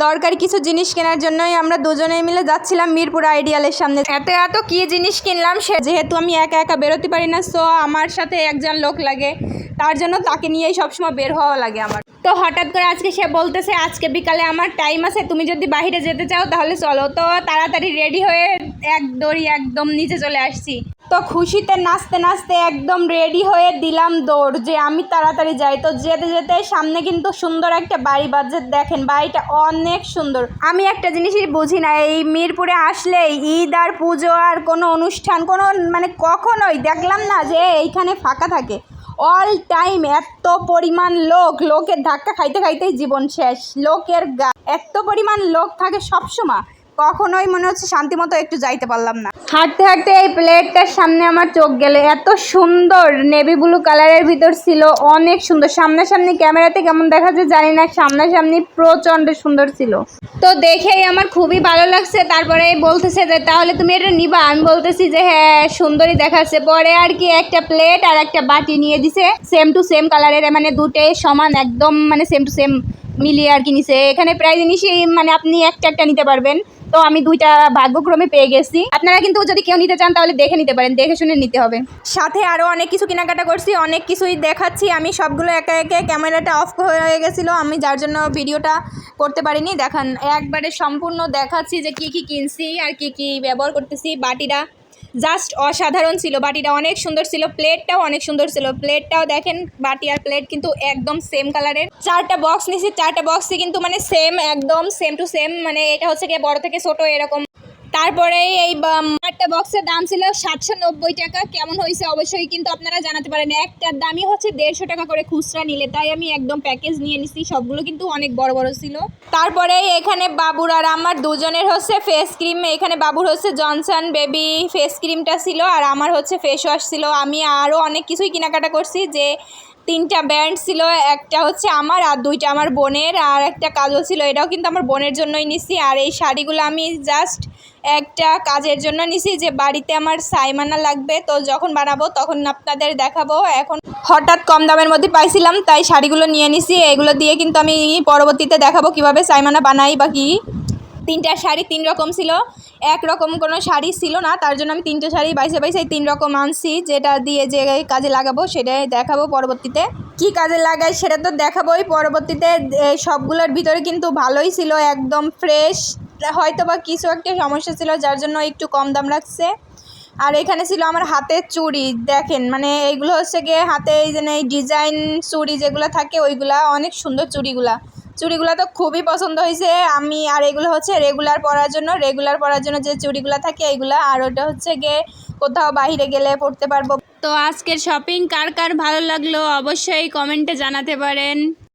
দরকারি কিছু জিনিস কেনার জন্যই আমরা দুজনে মিলে যাচ্ছিলাম মিরপুর আইডিয়ালের সামনে। এত কি জিনিস কিনলাম, সে যেহেতু আমি একা একা বেরোতে পারি না, সো আমার সাথে একজন লোক লাগে, তার জন্য তাকে নিয়েই সবসময় বের হওয়া লাগে আমার। তো হঠাৎ করে আজকে সে বলতেছে আজকে বিকালে আমার টাইম আছে, তুমি যদি বাইরে যেতে চাও তাহলে চলো। তো তাড়াতাড়ি রেডি হয়ে একদম নিচে চলে আসছি। তো খুশিতে নাচতে নাচতে একদম রেডি হয়ে দিলাম দৌড় যে আমি তাড়াতাড়ি যাই। তো যেতে যেতে সামনে কিন্তু সুন্দর একটা বাড়ি বাজে, দেখেন বাড়িটা অনেক সুন্দর। আমি একটা জিনিসই বুঝি না, এই মিরপুরে আসলে ঈদ আর পুজো আর কোনো অনুষ্ঠান মানে কখনোই দেখলাম না যে এইখানে ফাঁকা থাকে। অল টাইম এত পরিমাণ লোকের ধাক্কা খাইতে খাইতেই জীবন শেষ। লোকের এত পরিমাণ লোক থাকে সবসময়, কখনোই মনে হচ্ছে শান্তি মতো একটু যাইতে পারলাম না। হাঁটতে হাঁটতে এই প্লেটটার সামনে আমার চোখ গেলে, এত সুন্দর নেভি ব্লু কালারের ভিতর ছিল, অনেক সুন্দর। সামনাসামনি ক্যামেরাতে কেমন দেখা যায় জানি না, সামনাসামনি প্রচণ্ড সুন্দর ছিল। তো দেখেই আমার খুবই ভালো লাগছে। তারপরে বলতেছে যে তাহলে তুমি এটা নিবা, আমি বলতেছি যে হ্যাঁ সুন্দরই দেখাচ্ছে। পরে আর কি একটা প্লেট আর একটা বাটি নিয়ে দিছে, সেম টু সেম কালারের, মানে দুটোই সমান একদম, মানে সেম টু সেম মিলিয়ে আর কি নিছে। এখানে প্রায় জিনিসই মানে আপনি একটা নিতে পারবেন। তো আমি দুইটা ভাগ্যক্রমে পেয়ে গেছি। আপনারা কিন্তু যদি কেউ নিতে চান তাহলে দেখে নিতে পারেন, দেখে শুনে নিতে হবে। সাথে আরও অনেক কিছু কেনাকাটা করছি, অনেক কিছুই দেখাচ্ছি আমি। সবগুলো একে একে ক্যামেরাটা অফ হয়ে গেছিলো আমি, যার জন্য ভিডিওটা করতে পারিনি। দেখান একবারে সম্পূর্ণ দেখাচ্ছি যে কি কিনছি আর কি ব্যবহার করতেছি। বাটিটা জাস্ট অসাধারণ ছিল, বাটিটা অনেক সুন্দর ছিল, প্লেটটাও অনেক সুন্দর ছিল। প্লেটটাও দেখেন, বাটি আর প্লেট কিন্তু একদম সেম কালারের। 4টা বক্স নিয়েছি, 4টা বক্সই কিন্তু মানে সেম, একদম সেম টু সেম, মানে এটা হচ্ছে গিয়ে বড় থেকে ছোট এরকম। তারপরে এই 4টা বক্সের দাম ছিল 790 টাকা। কেমন হয়েছে অবশ্যই কিন্তু আপনারা জানাতে পারেন। একটার দামই হচ্ছে 150 টাকা করে খুচরা নিলে, তাই আমি একদম প্যাকেজ নিয়ে নিছি। সবগুলো কিন্তু অনেক বড় ছিল। তারপরে এখানে বাবুর আর আমার দুজনের হচ্ছে ফেস ক্রিম, এখানে বাবুর হচ্ছে জনসন বেবি ফেস ক্রিমটা ছিল, আর আমার হচ্ছে ফেস ওয়াশ ছিল। আমি আরও অনেক কিছুই কেনাকাটা করছি, যে 3টা ব্যান্ড ছিল, একটা হচ্ছে আমার আর 2টা আমার বোনের, আর একটা কাজল ছিল, এটাও কিন্তু আমার বোনের জন্যই নিছি। আর এই শাড়িগুলো আমি জাস্ট একটা কাজের জন্য নিছি, যে বাড়িতে আমার সাইমানা লাগবে, তো যখন বানাবো তখন আপনাদের দেখাবো। এখন হঠাৎ কম দামের মধ্যে পাইছিলাম, তাই শাড়িগুলো নিয়ে নিছি। এগুলো দিয়ে কিন্তু আমি পরবর্তীতে দেখাবো কিভাবে সাইমানা বানাই বা কি। 3টা শাড়ি 3 রকম ছিল, একরকম কোনো শাড়ি ছিল না, তার জন্য আমি 3টে শাড়ি বাইসে 3 রকম আনছি, যেটা দিয়ে যে কাজে লাগাবো সেটাই দেখাবো পরবর্তীতে। কি কাজে লাগাই সেটা তো দেখাবোই পরবর্তীতে। সবগুলোর ভিতরে কিন্তু ভালোই ছিল, একদম ফ্রেশ। হয়তো বা কিছু একটা সমস্যা ছিল যার জন্য একটু কম দাম রাখছে। আর এখানে ছিল আমার হাতের চুড়ি, দেখেন মানে এইগুলো হচ্ছে গিয়ে হাতে এই যে এই ডিজাইন চুড়ি যেগুলো থাকে ওইগুলা, অনেক সুন্দর চুড়িগুলো তো খুবই পছন্দ হয়েছে আমি। আর এগুলো হচ্ছে রেগুলার পরার জন্য যে চুড়িগুলো থাকে এইগুলা, আর ওটা হচ্ছে গিয়ে কোথাও বাইরে গেলে পরতে পারবো। তো আজকের শপিং কার ভালো লাগলো অবশ্যই কমেন্টে জানাতে পারেন।